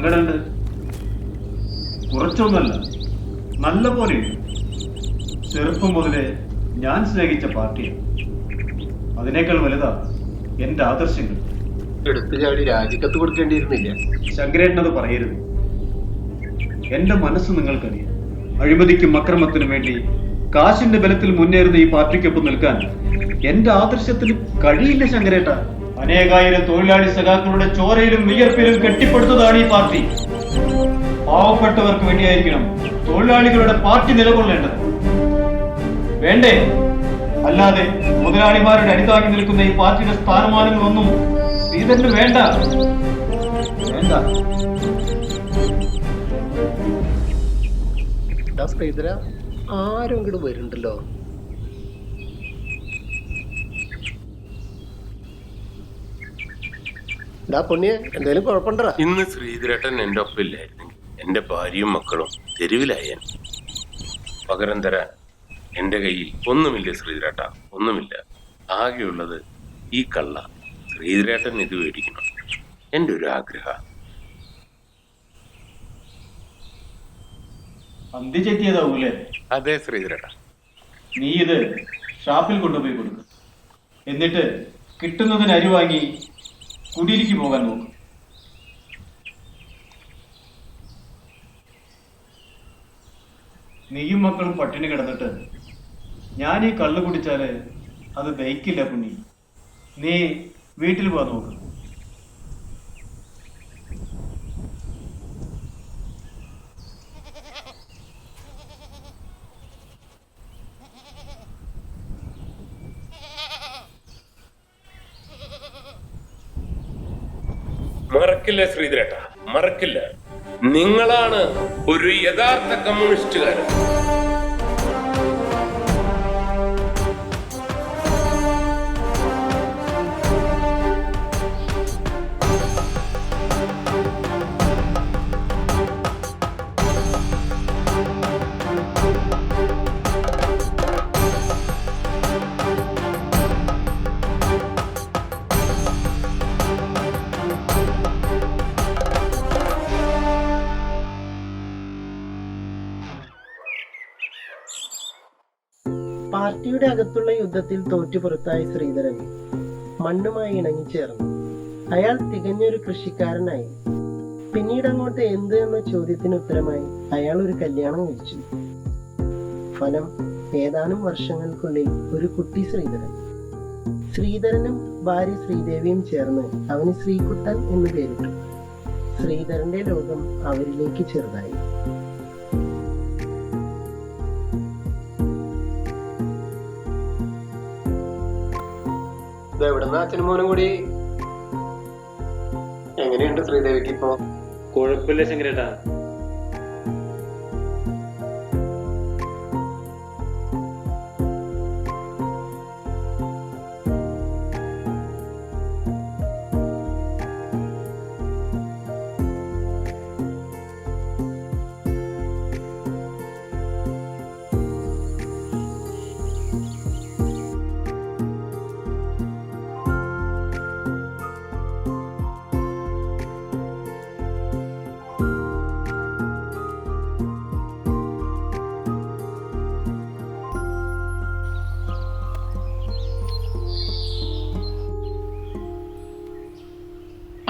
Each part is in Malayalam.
സങ്കടമുണ്ട്. കുറച്ചൊന്നല്ല, നല്ല പോലെയുണ്ട്. ചെറുപ്പം മുതലേ ഞാൻ സ്നേഹിച്ച പാർട്ടിയാണ്. അതിനേക്കാൾ വലുതാ എന്റെ ആദർശങ്ങൾ. എടുത്തു ചാടി രാജിക്കത്ത് കൊടുക്കേണ്ടിയിരുന്നില്ല. ശങ്കരേട്ടനത് പറയരുത്. എന്റെ മനസ്സ് നിങ്ങൾക്കറിയാം. അഴിമതിക്കും അക്രമത്തിനും വേണ്ടി കാശിന്റെ ബലത്തിൽ മുന്നേറുന്ന ഈ പാർട്ടിക്കൊപ്പം നിൽക്കാൻ എന്റെ ആദർശത്തിന് കഴിയില്ല ശങ്കരേട്ട. അനേകായിരം തൊഴിലാളി സഖാക്കളുടെ ചോരയിലും വിയർപ്പിലും കെട്ടിപ്പടുത്തതാണ് ഈ പാർട്ടി. പാവപ്പെട്ടവർക്ക് വേണ്ടിയായിരിക്കണം തൊഴിലാളികളുടെ പാർട്ടി നിലകൊള്ളേണ്ടത്. വേണ്ടേ? അല്ലാതെ മുതലാളിമാരുടെ അടിതാങ്ങി നിൽക്കുന്ന ഈ പാർട്ടിയുടെ സ്ഥാനമാനങ്ങളൊന്നും ശ്രീധരന് വേണ്ട. വേണ്ട. ശ്രീധര, ആരും ഇങ്ങോട്ട് വരുന്നുണ്ടല്ലോ. പൊണ്ണിയെ, എന്തായാലും കുഴപ്പമുണ്ടോ? ഇന്ന് ശ്രീധരേട്ടൻ എന്റെ ഒപ്പില്ലായിരുന്നെങ്കിൽ എന്റെ ഭാര്യയും മക്കളും തെരുവിലായാൻ. പകരം തരാൻ എന്റെ കയ്യിൽ ഒന്നുമില്ല ശ്രീധരേട്ട, ഒന്നുമില്ല. ആകെയുള്ളത് ഈ കള്ള. ശ്രീധരേട്ടൻ ഇത് മേടിക്കണം, എന്റെ ഒരു ആഗ്രഹം. അന്തി ചെത്തിയതാവൂലേ? അതെ ശ്രീധരേട്ട. നീ ഇത് ഷാപ്പിൽ കൊണ്ടുപോയി കൊടുക്കും. എന്നിട്ട് കിട്ടുന്നതിന് അരി വാങ്ങി കുടിയിലേക്ക് പോകാൻ നോക്കും. നീയും മക്കളും പട്ടിണി കിടന്നിട്ട് ഞാൻ ഈ കള്ളു കുടിച്ചാല് അത് ദഹിക്കില്ല പുണ്ണി. നീ വീട്ടിൽ പോകാൻ നോക്ക്. മറക്കില്ല ശ്രീധരേട്ട, മറക്കില്ല. നിങ്ങളാണ് ഒരു യഥാർത്ഥ കമ്മ്യൂണിസ്റ്റുകാരൻ. പാർട്ടിയുടെ അകത്തുള്ള യുദ്ധത്തിൽ തോറ്റു പുറത്തായ ശ്രീധരൻ മണ്ണുമായി ഇണങ്ങിച്ചേർന്നു. അയാൾ തികഞ്ഞൊരു കൃഷിക്കാരനായി. പിന്നീട് അങ്ങോട്ട് എന്ത് എന്ന ചോദ്യത്തിന് ഉത്തരമായി അയാൾ ഒരു കല്യാണം കഴിച്ചു. ഫലം, ഏതാനും വർഷങ്ങൾക്കുള്ളിൽ ഒരു കുട്ടി ശ്രീധരൻ. ശ്രീധരനും ഭാര്യ ശ്രീദേവിയും ചേർന്ന് അവന് ശ്രീകുട്ടൻ എന്ന് പേരിട്ടു. ശ്രീധരന്റെ ലോകം അവരിലേക്ക് ചെറുതായി. എവിടുന്ന അച്ഛനും മോനും കൂടി? എങ്ങനെയുണ്ട് ശ്രീദേവിക്ക് ഇപ്പോ? കുഴപ്പമില്ല ശങ്കരേട്ടാ.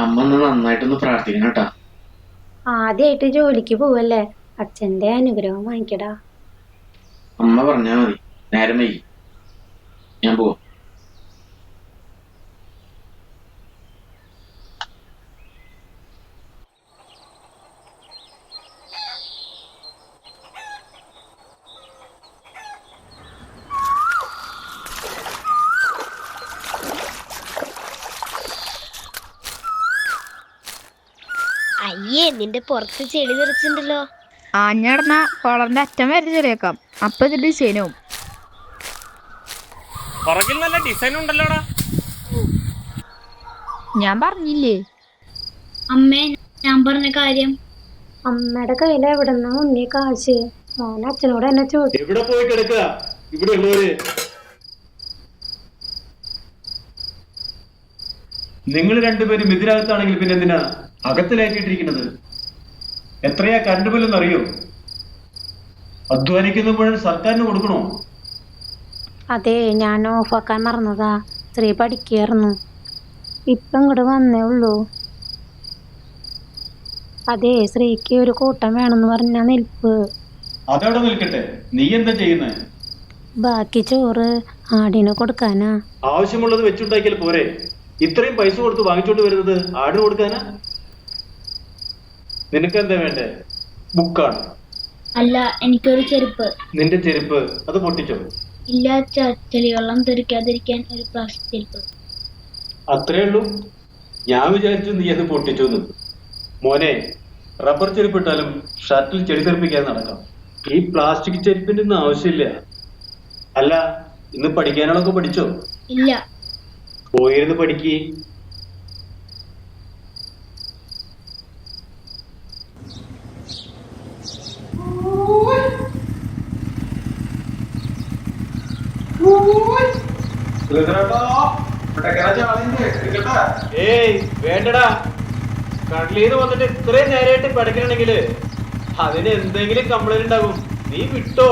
അമ്മ ഒന്ന് നന്നായിട്ടൊന്ന് പ്രാർത്ഥിക്കണം കേട്ടാ. ആദ്യമായിട്ട് ജോലിക്ക് പോവല്ലേ, അച്ഛന്റെ അനുഗ്രഹം വാങ്ങിക്കടാ. അമ്മ പറഞ്ഞാ മതി. നേരം വൈകി, ഞാൻ പോവാ. അയ്യേ, നിന്റെ പുറത്ത് ചെളി തെറിച്ചിട്ടുണ്ടല്ലോ. ആഞ്ഞടന്ന കോളറിന്റെ അറ്റം വരെ ചെറിയേക്കാം. അപ്പൊ ഇത് ഡിസൈനും നല്ല ഡിസൈൻ ഉണ്ടല്ലോടാ. ഞാൻ പറഞ്ഞില്ലേ അമ്മേ, ഞാൻ പറഞ്ഞ കാര്യം. അമ്മയുടെ കയ്യിൽ എവിടെന്നാ ഉണ്ണി കാശ്? മോൻ അച്ഛനോട് എന്നെ ചോദിച്ചു. എവിടെ പോയി കിടക്കുക? ഇവിടെ ഉള്ളവര് നിങ്ങൾ രണ്ടുപേരും ഇതിനകത്താണെങ്കിൽ പിന്നെ എന്തിനാ അകത്തിലാക്കിയിട്ടിരിക്കുന്നത്? എത്രയാ കറണ്ട് ബില്ലെന്ന് അറിയോ? അധ്വാനിക്കുന്ന മുഴുവൻ സർക്കാരിന് കൊടുക്കണോ? അതെ, ഞാൻ ഓഫാക്കാൻ മറന്നതാ. ശ്രീ പഠിക്കായിരുന്നു. ഇപ്പം ഇങ്ങോട്ട് വന്നേ ഉള്ളൂ. അതെ, ശ്രീക്ക് ഒരു കൂട്ടം വേണമെന്ന് പറഞ്ഞാ നിൽപ്പ്. അതവിടെ നിൽക്കട്ടെ, നീ എന്താ ചെയ്യുന്നേ? ബാക്കി ചോറ് ആടിന് കൊടുക്കാനാ. ആവശ്യമുള്ളത് വെച്ചുണ്ടാക്കിയാൽ പോരെ? ഇത്രയും പൈസ കൊടുത്ത് വാങ്ങിച്ചോണ്ട് വരുന്നത് ആടിന് കൊടുക്കാനാ? നിനക്കെന്താ വേണ്ടേ? ബുക്കാണ്? അല്ല, എനിക്കൊരു ചെരുപ്പ്. നിന്റെ ചെരുപ്പ് അത് പൊട്ടിച്ചോ? ഇല്ല, ചെളിവെള്ളം തെറിക്കാതിരിക്കാൻ ഒരു പ്ലാസ്റ്റിക് ചെരുപ്പ്. അത്രേ ഉള്ളൂ? ഞാൻ വിചാരിച്ചു നീ അത് പൊട്ടിച്ചു. മോനെ, റബ്ബർ ചെരുപ്പ് ഇട്ടാലും ഷർട്ടിൽ ചെടി തെറിപ്പിക്കാൻ നടക്കാം. ഈ പ്ലാസ്റ്റിക് ചെരുപ്പിന്റെ ഒന്നും ആവശ്യമില്ല. അല്ല, ഇന്ന് പഠിക്കാനുള്ളതൊക്കെ പഠിച്ചോ? ഇല്ല. പോയിരുന്ന് പഠിക്ക്. ഏയ് വേണ്ടടാ, കടലിന്ന് വന്നിട്ട് ഇത്രയും നേരമായിട്ട് പഠിക്കണമെങ്കില് അതിന് എന്തെങ്കിലും കംപ്ലൈന്റ് ഉണ്ടാകും. നീ വിട്ടോ.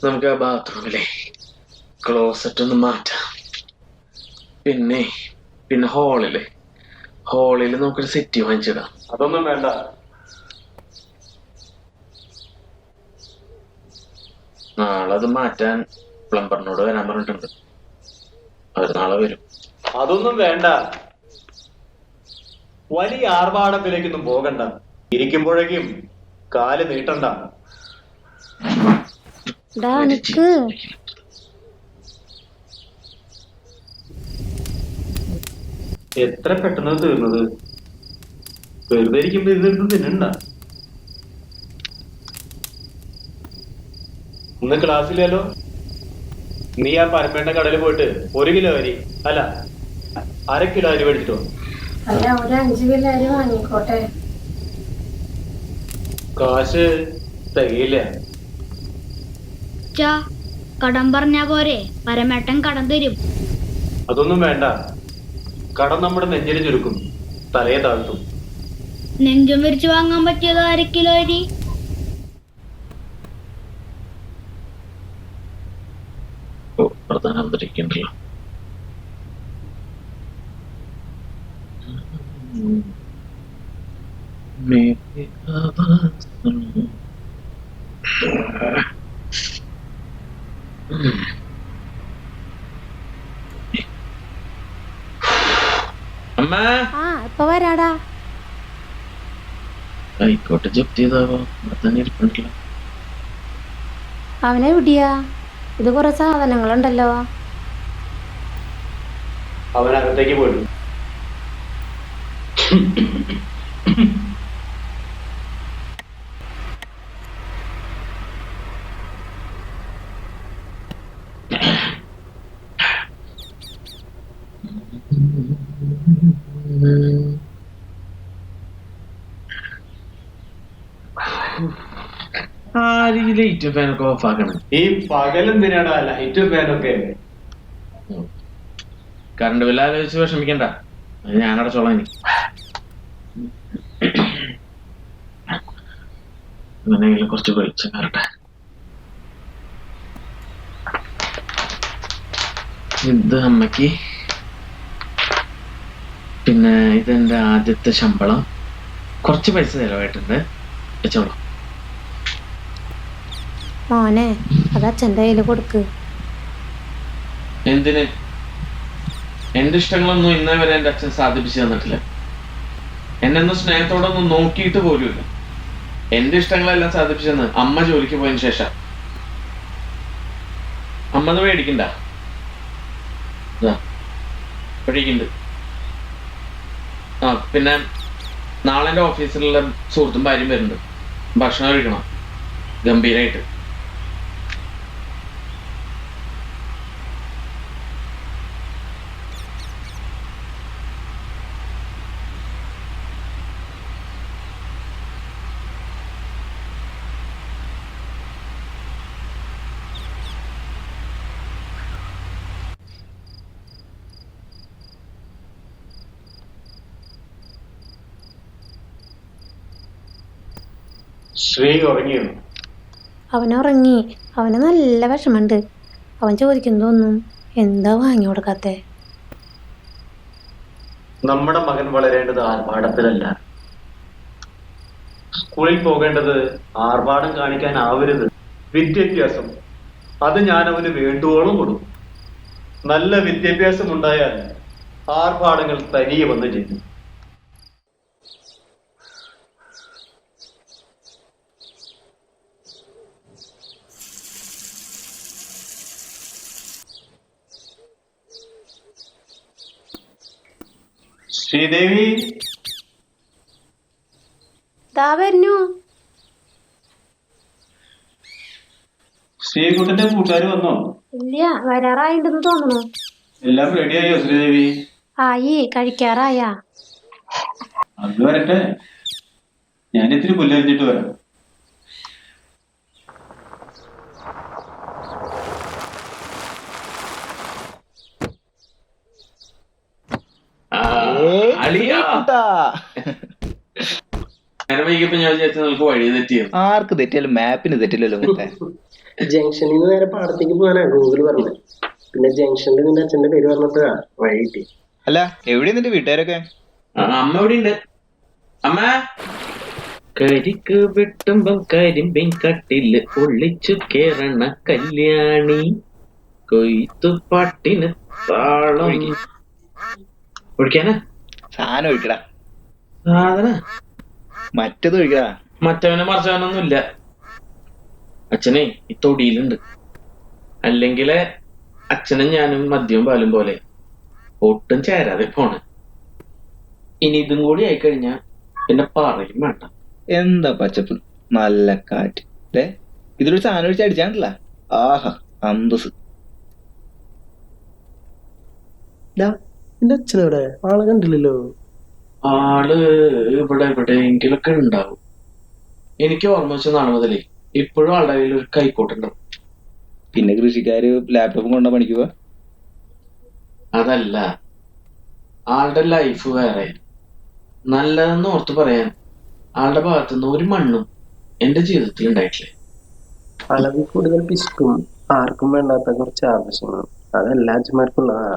നമുക്ക് ആ ബാത്റൂമിലെ ക്ലോസറ്റ് ഒന്ന് മാറ്റാം. പിന്നെ ഹോളില് നമുക്കൊരു സെറ്റി വാങ്ങിച്ചിടാം. അതൊന്നും വേണ്ട. നാളെ അത് മാറ്റാൻ പ്ലംബറിനോട് വരാൻ പറഞ്ഞിട്ടുണ്ട്. അവർ നാളെ വരും. അതൊന്നും വേണ്ട. വലിയ ആർഭാടത്തിലേക്കൊന്നും പോകണ്ട. ഇരിക്കുമ്പോഴേക്കും കാല് നീട്ടണ്ട. എത്ര പെട്ടെന്ന് തീർന്നത്. വെറുതെ ഇരിക്കുമ്പോ ഇതിനെടുത്ത് തിന്നണ്ട. ഇന്ന് ക്ലാസ്സിലല്ലോ. നീ ആ പരപ്പേട്ട കടയിൽ പോയിട്ട് 1 കിലോ അരി, അല്ല 1/2 കിലോ അരി മേടിച്ചിട്ടോ. അല്ല, ഒരു 5 കിലോ അരി വാങ്ങിക്കോട്ടെ. കാശ് തികയില്ല. കടം പറഞ്ഞാ പോരെ? പരമേട്ടൻ കടം തരും. അതൊന്നും വേണ്ട. കടം നമ്മുടെ നെഞ്ചിന് ചുരുക്കും, തലയെ താഴ്ത്തും. നെഞ്ചും വിരിച്ചു വാങ്ങാൻ പറ്റിയത് 1/2 കിലോ അരി. പ്രധാനമന്ത്രിക്കുണ്ടല്ലോ. അമ്മ ഇപ്പൊ വരാടാ. ആയിക്കോട്ടെ, ജപ്തി ചെയ്താവോ? തന്നെ ഇരിപ്പുണ്ടല്ലോ. അവനെ വിടിയാ? ഇത് കുറെ സാധനങ്ങളുണ്ടല്ലോ. അവനകത്തേക്ക് പോയിട്ടു. ലൈറ്റ് ഫാനൊക്കെ ഓഫ് ആക്കണം. ഈ പകലെന്തിനാടാ ലൈറ്റും ഫാനൊക്കെ? കറണ്ട് ബില്ല് ആലോചിച്ച് വിഷമിക്കണ്ട, അത് ഞാനടച്ചോളാം. ഇനി അങ്ങനെയെങ്കിലും കുറച്ച് വെളിച്ചം കയറട്ടെ. ഇത് അമ്മയ്ക്ക്, പിന്നെ ഇതെന്റെ ആദ്യത്തെ ശമ്പളം. കുറച്ച് പൈസ ചെലവായിട്ടുണ്ട്, വെച്ചോളൂ. മോനെ, അത് അച്ഛൻ്റെ കയ്യിൽ കൊടുക്ക്. എന്തിന്? എന്റെ ഇഷ്ടങ്ങളൊന്നും ഇന്നേ വരെ എന്റെ അച്ഛൻ സാധിപ്പിച്ചു തന്നിട്ടില്ല. എന്നെന്നും സ്നേഹത്തോടൊന്നും നോക്കിയിട്ട് പോലുമില്ല. എന്റെ ഇഷ്ടങ്ങളെല്ലാം സാധിപ്പിച്ചെന്ന് അമ്മ ജോലിക്ക് പോയതിനു ശേഷം. അമ്മ അത് മേടിക്കണ്ട, പഠിക്കുന്നുണ്ട്. ആ പിന്നെ നാളെ എൻ്റെ ഓഫീസിലുള്ള സുഹൃത്തും ഭാര്യയും വരുന്നുണ്ട്. ഭക്ഷണം കഴിക്കണം ഗംഭീരായിട്ട്. ശ്രീ ഉറങ്ങിയോ? അവനുറങ്ങി. അവന് നല്ല വിഷമമുണ്ട്. അവൻ ചോദിക്കുന്നതൊന്നും എന്താ വാങ്ങി കൊടുക്കാത്തെ? നമ്മുടെ മകൻ വളരേണ്ടത് ആർഭാടത്തിലല്ല. സ്കൂളിൽ പോകേണ്ടത് ആർഭാടം കാണിക്കാനാവരുത്. വിദ്യാഭ്യാസം അത് ഞാൻ അവന് വേണ്ടുവോളം കൊടുക്കും. നല്ല വിദ്യാഭ്യാസം ഉണ്ടായാൽ ആർഭാടങ്ങൾ തനിയെ വന്നു ചെയ്യും. ശ്രീദേവി, ദാ വരുന്നു. ശ്രീകുട്ടന്റെ കൂട്ടുകാർ വന്നോ? ഇല്ല, വരാറായിണ്ടെന്ന് തോന്നുന്നു. എല്ലാം റെഡിയായോ ശ്രീദേവി? ആയി, കഴിക്കാറായാ? അത് വരട്ടെ, ഞാൻ ഇത്തിരി പുല്ലരിഞ്ഞിട്ട് വരാം. നേരം വൈകിയപ്പോ ഞാൻ വിചാരിച്ചു നമുക്ക് വഴി തെറ്റിയോ. ആർക്ക് തെറ്റിയാലും മാപ്പിന് തെറ്റില്ലല്ലോ മുത്തേ. ജംഗ്ഷനിൽ നിന്ന് നേരെ പാടത്തേക്ക് പോകാനാ ഗൂഗിൾ പറഞ്ഞത്. പിന്നെ ജംഗ്ഷനിൽ നിന്റെ അച്ഛന്റെ പേര് പറഞ്ഞപ്പോഴാ വഴി കിട്ടി. അല്ല, എവിടെ നിന്റെ വീട്ടുകാരൊക്കെ? അമ്മ എവിടെ ഉണ്ട്? അമ്മ, കരിക്ക് വെട്ടുമ്പം കരിമ്പിൻ കട്ടില് ഒളിച്ചു കേറണ കല്യാണി, കൊയ്ത്തുപാട്ടിന് താളം ഒഴിക്കാനാ സാധനം ഒഴിക്കടാ. സാധന മറ്റത് ഒഴിക്കടാ. മറ്റവനെ മറിച്ചവനൊന്നും ഇല്ല. അച്ഛനെ ഈ തൊടിയിലുണ്ട്. അല്ലെങ്കില് അച്ഛനും ഞാനും മദ്യവും പാലും പോലെ ഒട്ടും ചേരാതെ പോണ്. ഇനി ഇതും കൂടി ആയിക്കഴിഞ്ഞാ പിന്നെ പറയും വേണ്ട. എന്താ പച്ചപ്പ്, നല്ല കാറ്റ്. അല്ലേ, ഇതിലൊരു സാധനം ഒഴിച്ച് അടിച്ചാണ്ടല്ല. ആഹാ, അന്തസ്. എന്റെ അച്ഛനെവിടെ? ആളെ കണ്ടില്ലല്ലോ. ആള് ഇവിടെ എവിടെയെങ്കിലൊക്കെ ഉണ്ടാവും. എനിക്ക് ഓർമ്മ വെച്ച നാളെ മുതലേ ഇപ്പോഴും ആളുടെ കയ്യിൽ ഒരു കൈക്കോട്ടുണ്ടാവും. പിന്നെ കൃഷിക്കാര് ലാപ്ടോപ്പ് കൊണ്ട പണിക്കുക? അതല്ല, ആളുടെ ലൈഫ് വേറെ. നല്ലതെന്ന് ഓർത്ത് പറയാൻ ആളുടെ ഭാഗത്തുനിന്ന് ഒരു മണ്ണും എന്റെ ജീവിതത്തിൽ ഉണ്ടായിട്ടില്ല. അളവിൽ കൂടുതൽ പിശുക്കും ആർക്കും വേണ്ടാത്ത കുറച്ച് ആവശ്യങ്ങൾ അതെല്ലാ അച്ഛന്മാർക്കുള്ളതാ.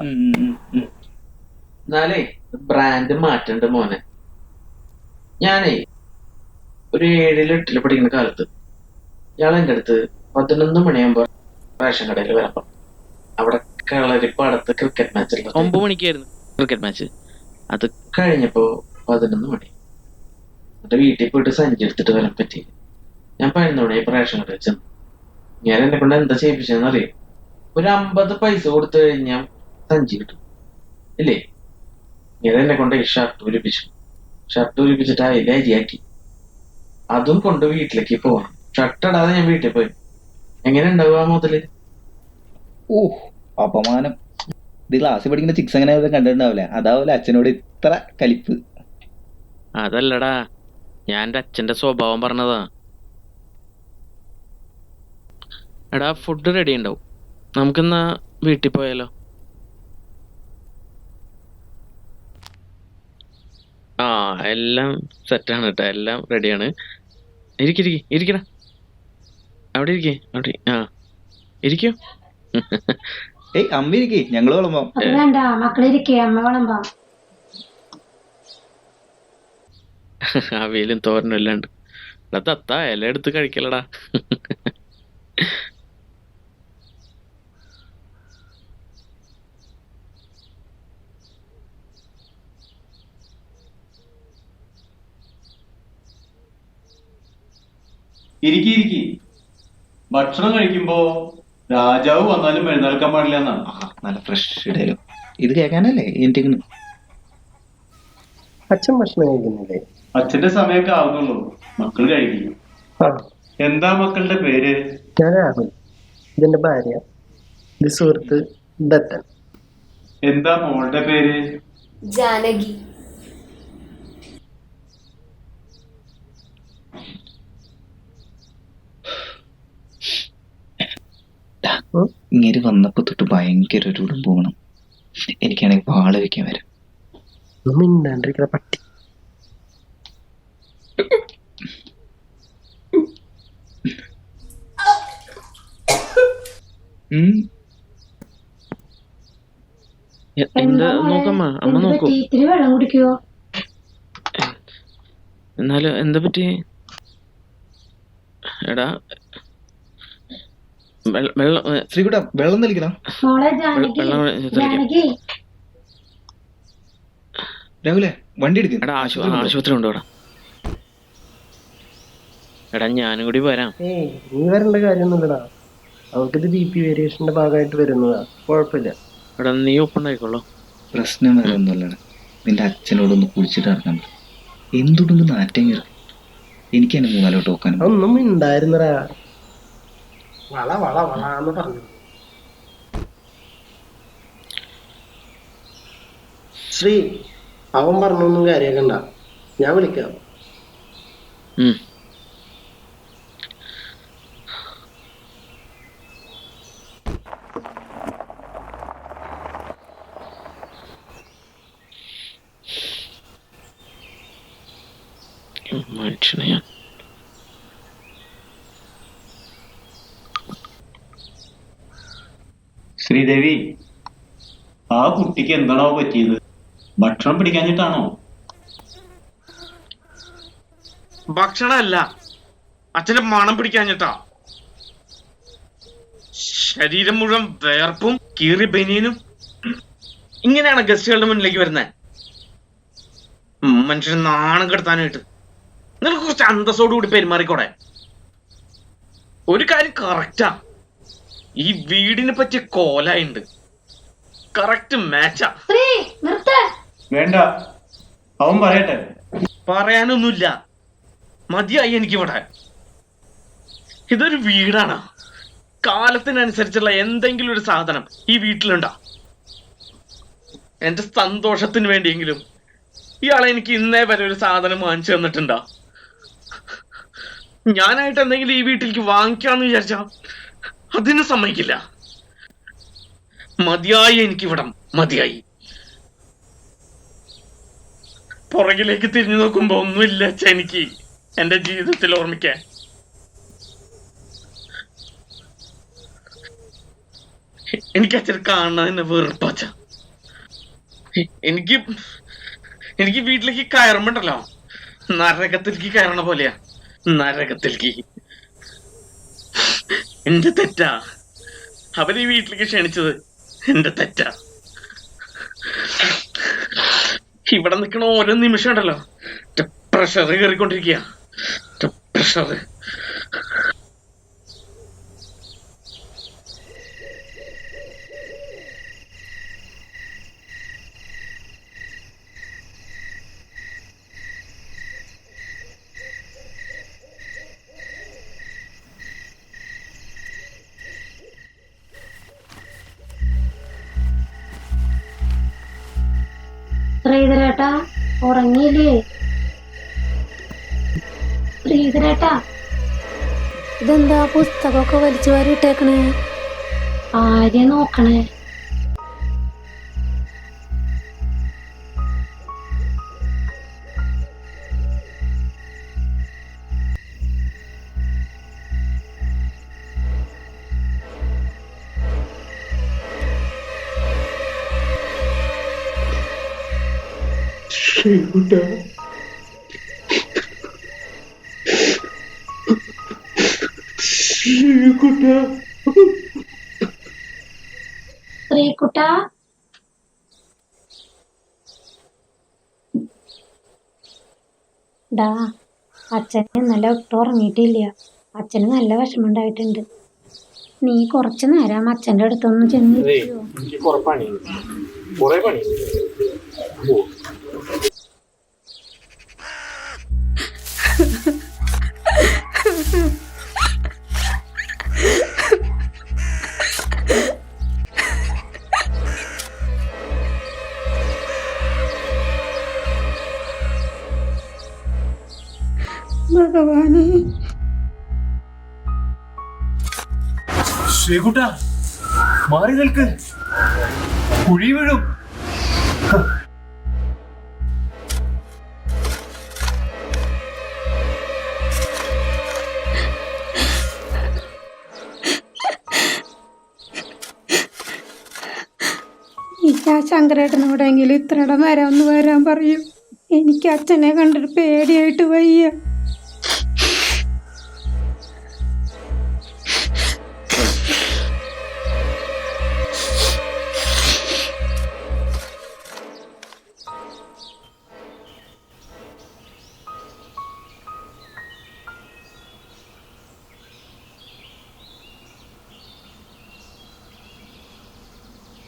എന്നാലേ ബ്രാൻഡ് മാറ്റണ്ട മോനെ. ഞാനേ ഒരു 7-ൽ 8-ൽ പഠിക്കുന്ന കാലത്ത് ഇയാൾ എൻ്റെ അടുത്ത് 11 മണിയാകുമ്പോ റേഷൻ കടയിൽ വരാം. അവിടെ കളരിപ്പാടത്ത് ക്രിക്കറ്റ് മാച്ച് 9 മണിക്കായിരുന്നു ക്രിക്കറ്റ് മാച്ച്. അത് കഴിഞ്ഞപ്പോ 11 മണി. എന്നിട്ട് വീട്ടിൽ പോയിട്ട് സഞ്ചി എടുത്തിട്ട് വരാൻ പറ്റി. ഞാൻ 11 മണിയായപ്പോ റേഷൻ കടയിൽ ചെന്നു. ഞാൻ എന്നെ കൊണ്ട് എന്താ ചെയ്യിപ്പിച്ചെന്ന് അറിയാം. ഒരു 50 പൈസ കൊടുത്തു കഴിഞ്ഞാൽ സഞ്ചി കിട്ടും ഇല്ലേ? ഞാൻ എന്നെ കൊണ്ട് ഷർട്ട് ഉരിപ്പിച്ചിട്ട് അതിൽ അരിയാക്കി അതും കൊണ്ട് വീട്ടിലേക്ക് പോകണം. ഷർട്ട് ഇടാതെ ഞാൻ വീട്ടിൽ പോയി. എങ്ങനെ ഉണ്ടാവുക മുതല്? ഓ, അപമാനം. ഇത് ക്ലാസ്സിൽ പഠിക്കുന്ന ചിക്സ് അങ്ങനെ കണ്ടിട്ടുണ്ടാവില്ലേ? അതാവൂല അച്ഛനോട് ഇത്ര കലിപ്പ്. അതല്ലടാ, ഞാൻ എൻ്റെ അച്ഛൻ്റെ സ്വഭാവം പറഞ്ഞതാ. എടാ, ഫുഡ് റെഡി ഉണ്ടാവും, നമുക്കെന്നാ വീട്ടിൽ പോയാലോ? ആ, എല്ലാം സെറ്റാണ് കേട്ടോ, എല്ലാം റെഡിയാണ്. ഇരിക്കടാ, അവിടെ ഇരിക്കേ. ആ, ഇരിക്കോ. ഏയ്, അമ്മ ഇരിക്കേ, ഞങ്ങള് വിളമ്പാം. വേണ്ട, മക്കളിരിക്കേ, അമ്മ വിളമ്പാം. അവിയലും തോരനും എല്ലാം ഉണ്ട്. തത്ത ഇല എടുത്ത് കഴിക്കലടാ. ഇരിക്കി, ഭക്ഷണം കഴിക്കുമ്പോ രാജാവ് വന്നാലും എഴുന്നേൽക്കാൻ പാടില്ല എന്നാണ്. നല്ല ഫ്രഷ് ഡയലോഗ്. ഇത് കേൾക്കാനല്ലേ എനിക്ക്. അച്ഛൻ ഭക്ഷണം കഴിക്കുന്നില്ലേ? അച്ഛന്റെ സമയമൊക്കെ ആവുന്നുള്ളൂ, മക്കൾ കഴിക്കും. എന്താ മക്കളുടെ പേര്? ഞാൻ രാഹുൽ, ഇതെന്റെ ഭാര്യ, ഇത് സുഹൃത്ത് ദത്തൻ. എന്താ മോളുടെ പേര്? ജാനകി. ഇങ്ങനെ വന്നപ്പോ തൊട്ട് ഭയങ്കര ഒരു ഉടുമ്പ് വേണം. എനിക്കാണെങ്കിൽ വാള് വെക്കാൻ വരാം. മിണ്ടാണ്ടിരിക്കുന്ന പട്ടി. എന്താ നോക്കമ്മ, അമ്മ നോക്കൂ. ഇത്തിരി വെള്ളം കുടിക്കുവോ? എന്നാലും എന്താ പറ്റി? എടാ വെള്ളം ശ്രീകുട്ട വെള്ളം തെളിക്കണം. മോളെ വെള്ളം ജാനകി, രാഹുലെ വണ്ടി എടുക്ക. എടാ ആശുപത്രി ഉണ്ടോ? എടാ ഞാനും കൂടി വരാം. നീ വരേണ്ട കാര്യമൊന്നുമില്ലടാ. അവൾക്കിത് BP വേരിയേഷന്റെ ഭാഗമായിട്ട് വരുന്നതാ, കുഴപ്പമില്ല. എടാ നീ ഒപ്പുണ്ടായിക്കോളൂ. പ്രശ്നം വേറെ ഒന്നുമല്ലടാ. നിന്റെ അച്ഛനോടൊന്ന് കുളിച്ചിട്ട് ഇറക്കാൻ പറ്റും. എന്തുകൊണ്ടൊന്ന് നാറ്റം കയറി. എനിക്ക് എന്നെ 3-4 ടോക്കാൻ ഒന്നും ഉണ്ടായിരുന്നടാ. വള വള വളാന്ന് പറഞ്ഞു. ശ്രീ, അവൻ പറഞ്ഞൊന്നും കാര്യാക്കണ്ട, ഞാൻ വിളിക്കാം. മനുഷ്യനെ ഞാൻ ശ്രീദേവി, ആ കുട്ടിക്ക് എന്താണോ പറ്റിയത്? ഭക്ഷണം പിടിക്കാഞ്ഞിട്ടാണോ? ഭക്ഷണമല്ല, അച്ഛന്റെ മണം പിടിക്കാഞ്ഞിട്ടാ. ശരീരം മുഴുവൻ വേർപ്പും കീറി ബനിയനും. ഇങ്ങനെയാണ് ഗസ്റ്റുകളുടെ മുന്നിലേക്ക് വരുന്നത്? മനുഷ്യനെ നാണം കെടുത്താനായിട്ട് നിനക്ക് കുറച്ച് അന്തസ്സോടുകൂടി പെരുമാറിക്കോടെ. ഒരു കാര്യം കറക്റ്റാ, ഈ വീടിനെ പറ്റിയ കോലായുണ്ട്. കറക്റ്റ് മാച്ചാ. വേണ്ട, അവൻ പറയട്ടെ. പറയാനൊന്നുമില്ല, മതിയായി എനിക്കിവിടെ. ഇതൊരു വീടാണ്. കാലത്തിനനുസരിച്ചുള്ള എന്തെങ്കിലും ഒരു സാധനം ഈ വീട്ടിലുണ്ടോ? എന്റെ സന്തോഷത്തിന് വേണ്ടിയെങ്കിലും ഇയാളെ എനിക്ക് ഇന്നേ വരെ ഒരു സാധനം വാങ്ങിച്ചു തന്നിട്ടുണ്ടോ? ഞാനായിട്ട് എന്തെങ്കിലും ഈ വീട്ടിലേക്ക് വാങ്ങിക്കാന്ന് വിചാരിച്ചാ അതിന് സമ്മതിക്കില്ല. മതിയായി എനിക്കിവിടം, മതിയായി. പുറകിലേക്ക് തിരിഞ്ഞു നോക്കുമ്പോ ഒന്നുമില്ല അച്ഛ എനിക്ക് എന്റെ ജീവിതത്തിൽ ഓർമ്മിക്കാൻ. എനിക്ക് അച്ഛൻ കാണാൻ തന്നെ വെറുപ്പച്ച. എനിക്ക് വീട്ടിലേക്ക് കയറുമ്പോണ്ടല്ലോ നരകത്തിലേക്ക് കയറണ പോലെയാ. നരകത്തിലേക്ക്. എന്റെ തെറ്റാ. അവര് ഈ വീട്ടിലേക്ക് ക്ഷണിച്ചത് എന്റെ തെറ്റാ. ഇവിടെ നിൽക്കണ ഓരോ നിമിഷം ഉണ്ടല്ലോ പ്രഷർ കയറിക്കൊണ്ടിരിക്കുക. പ്രഷർ. ശ്രീധരേട്ടാ, ഉറങ്ങിയില്ലേ? ശ്രീധരേട്ടാ, ഇതെന്താ പുസ്തകമൊക്കെ വലിച്ചു വാരിട്ടേക്കണേ? ആരെ നോക്കണേ? ശ്രീകുട്ട, ശ്രീകുട്ട, ശ്രീകുട്ട, ഡാ, അച്ഛൻ ഇന്നലെ ഒട്ടും ഉറങ്ങിയിട്ടില്ല. അച്ഛന് നല്ല വിഷമമുണ്ടായിട്ടുണ്ട്. നീ കുറച്ചു നേരം അച്ഛൻ്റെ അടുത്തൊന്ന് ചെന്നിരിക്കുവോ? ഭഗവാനെ, ശ്രീകുട്ട, മാറി നിൽക്ക്, കുഴി വീഴും. എനിക്ക് ആ ശങ്കരേട്ടനോടെങ്കിലും ഇത്രയിടം വരെ ഒന്ന് വരാൻ പറയൂ. എനിക്ക് അച്ഛനെ കണ്ടിട്ട് പേടിയായിട്ട് വയ്യ.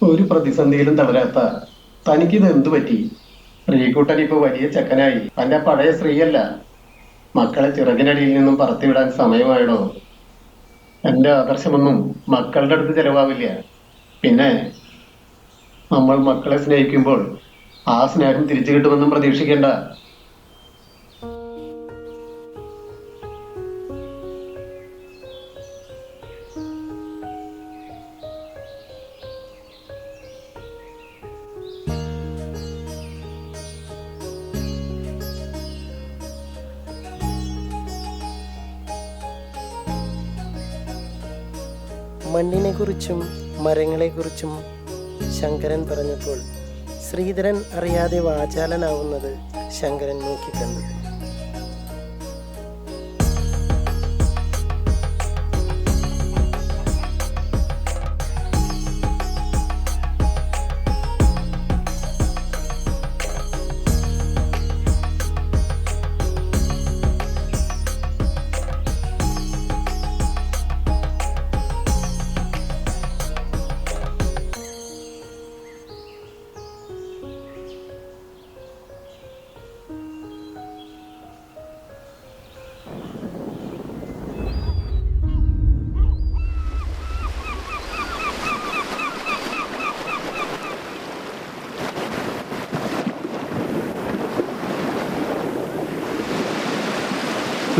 ഒരു പ്രതിസന്ധിയിലും തവരാത്ത തനിക്കിത് എന്തു പറ്റി? ശ്രീകുട്ടൻ ഇപ്പൊ വലിയ ചെക്കനായി. തന്റെ പഴയ സ്ത്രീയല്ല. മക്കളെ ചിറകിനടിയിൽ നിന്നും പറത്തിവിടാൻ സമയമായിടോ. എന്റെ ആദർശമൊന്നും മക്കളുടെ അടുത്ത് ചെലവാവില്ല. പിന്നെ നമ്മൾ മക്കളെ സ്നേഹിക്കുമ്പോൾ ആ സ്നേഹം തിരിച്ചു കിട്ടുമെന്നും പ്രതീക്ഷിക്കേണ്ട. മണ്ണിനെക്കുറിച്ചും മരങ്ങളെക്കുറിച്ചും ശങ്കരൻ പറഞ്ഞപ്പോൾ ശ്രീധരൻ അറിയാതെ വാചാലനാവുന്നത് ശങ്കരൻ നോക്കിക്കണ്ടു.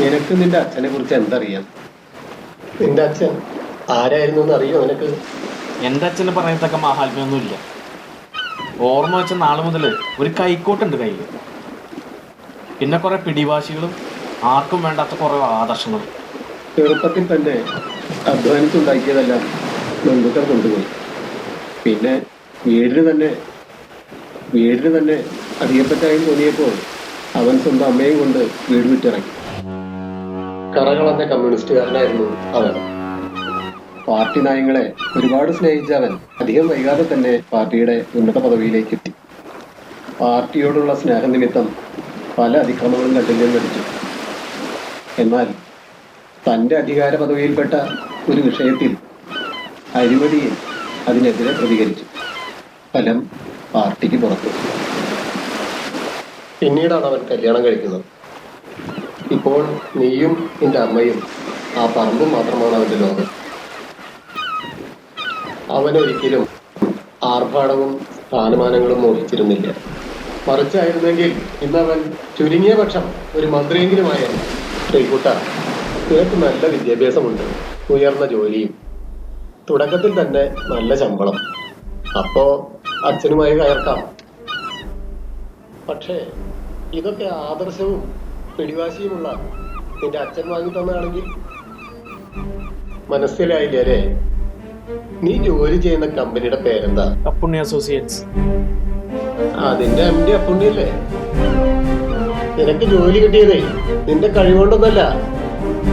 നിനക്ക് നിന്റെ അച്ഛനെ കുറിച്ച് എന്തറിയാം? നിന്റെ അച്ഛൻ ആരായിരുന്നു എന്ന് അറിയോ നിനക്ക്? എന്റെ അച്ഛന് പറയത്തക്ക മഹാത്മ്യൊന്നുമില്ല. ഓർമ്മ വെച്ച നാള് മുതൽ ഒരു കൈക്കോട്ടുണ്ട് കയ്യിൽ. പിന്നെ കുറെ പിടിവാശികളും ആർക്കും വേണ്ടാത്ത കുറെ ആദർശങ്ങളും. ചെറുപ്പത്തിൽ തന്നെ അധ്വാനിച്ചുണ്ടാക്കിയതെല്ലാം ബന്ധുക്കൾ കൊണ്ടുപോയി. പിന്നെ വീടിന് തന്നെ അധികപ്പറ്റായും തോന്നിയപ്പോൾ അവൻ സ്വന്തം അമ്മയും കൊണ്ട് വീട് വിട്ടിറങ്ങി. കറകളഞ്ഞ കമ്മ്യൂണിസ്റ്റുകാരനായിരുന്നു അവൻ. പാർട്ടി നയങ്ങളെ ഒരുപാട് സ്നേഹിച്ച അവൻ അധികം വൈകാതെ തന്നെ പാർട്ടിയുടെ ഉന്നത പദവിയിലേക്ക് എത്തി. പാർട്ടിയോടുള്ള സ്നേഹനിമിത്തം പല അതിക്രമങ്ങളും കണ്ടില്ലെന്ന് നടിച്ചു. എന്നാൽ തൻ്റെ അധികാര പദവിയിൽപ്പെട്ട ഒരു വിഷയത്തിൽ അഴിമതിയെ അതിനെതിരെ പ്രതികരിച്ചു. ഫലം പാർട്ടിക്ക് പുറത്തു. പിന്നീടാണ് അവൻ കല്യാണം കഴിക്കുന്നത്. ഇപ്പോൾ നീയും നിന്റെ അമ്മയും ആ പറമ്പും മാത്രമാണ് അവന്റെ ലോകം. അവനൊരിക്കലും ആർഭാടവും സ്ഥാനമാനങ്ങളും മോഹിച്ചിരുന്നില്ല. മറിച്ചായിരുന്നെങ്കിൽ ഇന്നവൻ ചുരുങ്ങിയ പക്ഷം ഒരു മന്ത്രിയെങ്കിലുമായിരുന്നു. ശ്രീകുട്ട, നിനക്ക് നല്ല വിദ്യാഭ്യാസമുണ്ട്, ഉയർന്ന ജോലിയും, തുടക്കത്തിൽ തന്നെ നല്ല ശമ്പളം. അപ്പോ അച്ഛനുമായി കയർക്കാം. പക്ഷേ ഇതൊക്കെ ആദർശവും പിടിവാശിയുമുള്ള നിന്റെ അച്ഛൻ വാങ്ങി തന്നാണെങ്കിൽ മനസ്സിലായില്ലേ അല്ലേ? നീ ജോലി ചെയ്യുന്ന കമ്പനിയുടെ പേരെന്താ? അപ്പുണ്ണി അസോസിയേറ്റ്സ്. അതിന്റെ MD അപ്പുണ്ണിയല്ലേ? നിനക്ക് ജോലി കിട്ടിയതേ നിന്റെ കഴിവുകൊണ്ടൊന്നല്ല,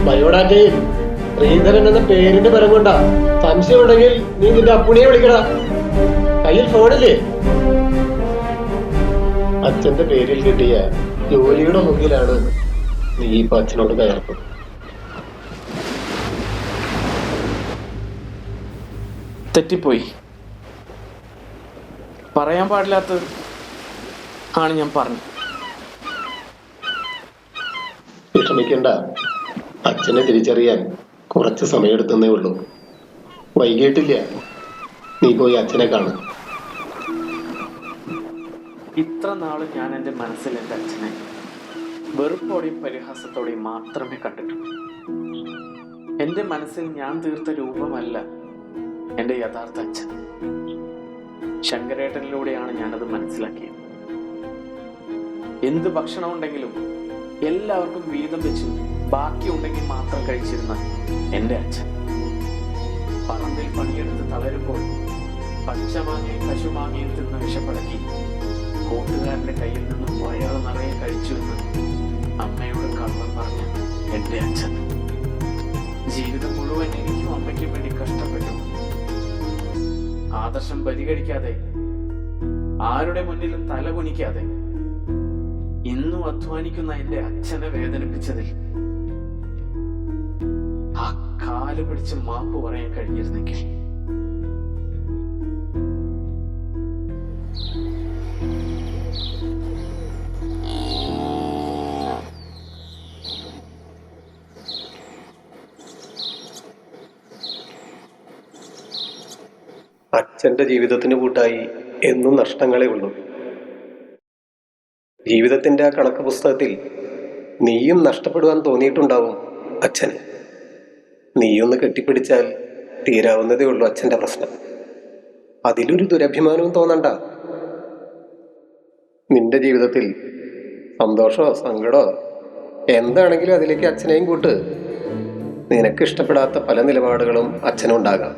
ബയോഡാറ്റയിൽ ശ്രീധരൻ എന്ന പേരിന്റെ പരം കൊണ്ടാ. സംശയം ഉണ്ടെങ്കിൽ നീ നിന്റെ അപ്പുണ്ണിയെ വിളിക്കടാ. കയ്യിൽ ഫോണില്ലേ? അച്ഛന്റെ പേരിൽ കിട്ടിയ ജോലിയുടെ മുന്നിലാണ് നീ ഇപ്പൊ അച്ഛനോട് കയർത്തത്. തെറ്റിപ്പോയി. പറയാൻ പാടില്ലാത്തത് ആണ് ഞാൻ പറഞ്ഞു. വിഷമിക്കണ്ട, അച്ഛനെ തിരിച്ചറിയാൻ കുറച്ച് സമയമെടുത്തേ ഉള്ളൂ. വൈകിട്ടില്ല, നീ പോയി അച്ഛനെ കാണും. ഇത്ര നാളും ഞാൻ എൻ്റെ മനസ്സിൽ എൻ്റെ അച്ഛനെ വെറുപ്പോടെയും പരിഹാസത്തോടെയും മാത്രമേ കണ്ടിട്ടുള്ളൂ. എൻ്റെ മനസ്സിൽ ഞാൻ തീർത്ത രൂപമല്ല എൻ്റെ യഥാർത്ഥ അച്ഛൻ. ശങ്കരേട്ടനിലൂടെയാണ് ഞാനത് മനസ്സിലാക്കിയത്. എന്ത് ഭക്ഷണം ഉണ്ടെങ്കിലും എല്ലാവർക്കും വീതം വെച്ച് ബാക്കി ഉണ്ടെങ്കിൽ മാത്രം കഴിച്ചിരുന്ന എൻ്റെ അച്ഛൻ. പറമ്പിൽ പണിയെടുത്ത് തളരുമ്പോൾ പച്ചമാങ്ങയും കശുമാങ്ങയും തിന്ന് വിഷപ്പടക്കി കൂട്ടുകാരന്റെ കയ്യിൽ നിന്നും വയറ് നിറയെ കഴിച്ചു എന്ന് അമ്മയോട് കള്ളം പറഞ്ഞ എന്റെ അച്ഛൻ ജീവിതം മുഴുവൻ എനിക്കും അമ്മയ്ക്കും വേണ്ടി കഷ്ടപ്പെട്ടു. ആദർശം പരിഗണിക്കാതെ, ആരുടെ മുന്നിലും തല കുനിക്കാതെ ഇന്നും അധ്വാനിക്കുന്ന എന്റെ അച്ഛനെ വേദനിപ്പിച്ചതിൽ ആ കാല് പിടിച്ച് മാപ്പ് പറയാൻ കഴിഞ്ഞിരുന്നെങ്കിൽ. അച്ഛന്റെ ജീവിതത്തിന് കൂട്ടായി എന്നും നഷ്ടങ്ങളേ ഉള്ളൂ. ജീവിതത്തിന്റെ ആ കണക്ക് പുസ്തകത്തിൽ നീയും നഷ്ടപ്പെടുവാൻ തോന്നിയിട്ടുണ്ടാവും അച്ഛന്. നീയൊന്ന് കെട്ടിപ്പിടിച്ചാൽ തീരാവുന്നതേ ഉള്ളൂ അച്ഛന്റെ പ്രശ്നം. അതിലൊരു ദുരഭിമാനവും തോന്നണ്ട. നിന്റെ ജീവിതത്തിൽ സന്തോഷമോ സങ്കടമോ എന്താണെങ്കിലും അതിലേക്ക് അച്ഛനെയും കൂട്ട്. നിനക്ക് ഇഷ്ടപ്പെടാത്ത പല നിലപാടുകളും അച്ഛനുണ്ടാകാം.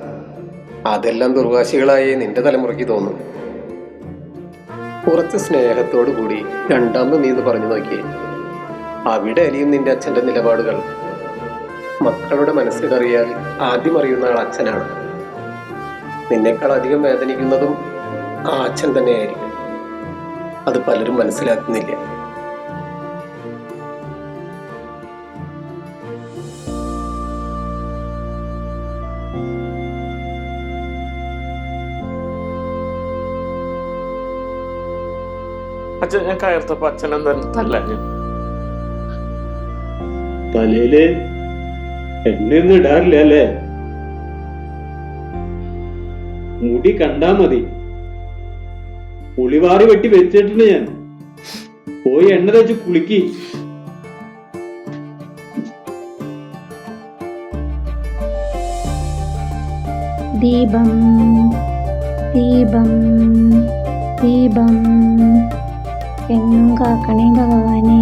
അതെല്ലാം ദുർവാശികളായേ നിന്റെ തലമുറയ്ക്ക് തോന്നും. കുറച്ച് സ്നേഹത്തോടു കൂടി രണ്ടാമത് നീ പറഞ്ഞു നോക്കിയേ. അവിടെ അലിയും നിന്റെ അച്ഛൻ്റെ നിലപാടുകൾ. മക്കളുടെ മനസ്സിലറിയാൽ ആദ്യം അറിയുന്ന ആൾ അച്ഛനാണ്. നിന്നേക്കാൾ അധികം വേദനിക്കുന്നതും ആ അച്ഛൻ തന്നെയായിരിക്കും. അത് പലരും മനസ്സിലാക്കുന്നില്ല. അച്ഛൻ ഞാൻ കയർത്തപ്പോ അച്ഛൻ എന്തായാലും തല്ലാഞ്ഞു. തലയില് എണ്ണയൊന്നും ഇടാറില്ല അല്ലേ? മുടി കണ്ടാ മതി. പുളിവാറി വെട്ടി വെച്ചിട്ടുണ്ട് ഞാൻ. പോയി എണ്ണ തേച്ച് കുളിക്കി. ദീപം ദീപം ദീപം എന്നും കാക്കണേ ഭഗവാനെ.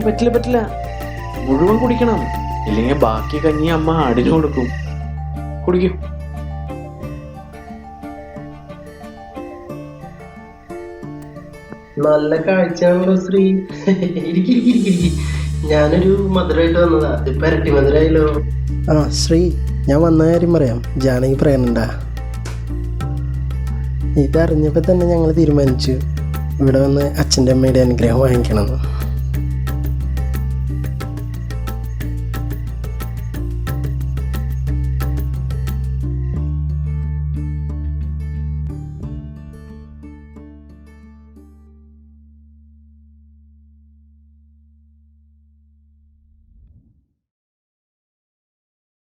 പറ്റില്ല, മുഴുവൻ കുടിക്കണം. ഇല്ലെങ്കിൽ ബാക്കി കഞ്ഞി അമ്മ ആടിന് കൊടുക്കും. കുടിക്കും. നല്ല കാഴ്ചയാണല്ലോ ശ്രീ. ഞാനൊരു മധുരമായിട്ട് വന്നതാ. ഇപ്പൊ ഇരട്ടി മധുരായല്ലോ. ആ ശ്രീ, ഞാൻ വന്ന കാര്യം പറയാം. ജാനകി പ്രഗ്നന്റാ. ഇതറിഞ്ഞപ്പോ തന്നെ ഞങ്ങൾ തീരുമാനിച്ചു ഇവിടെ വന്ന് അച്ഛൻ്റെ അമ്മയുടെ അനുഗ്രഹം വാങ്ങിക്കണമെന്ന്.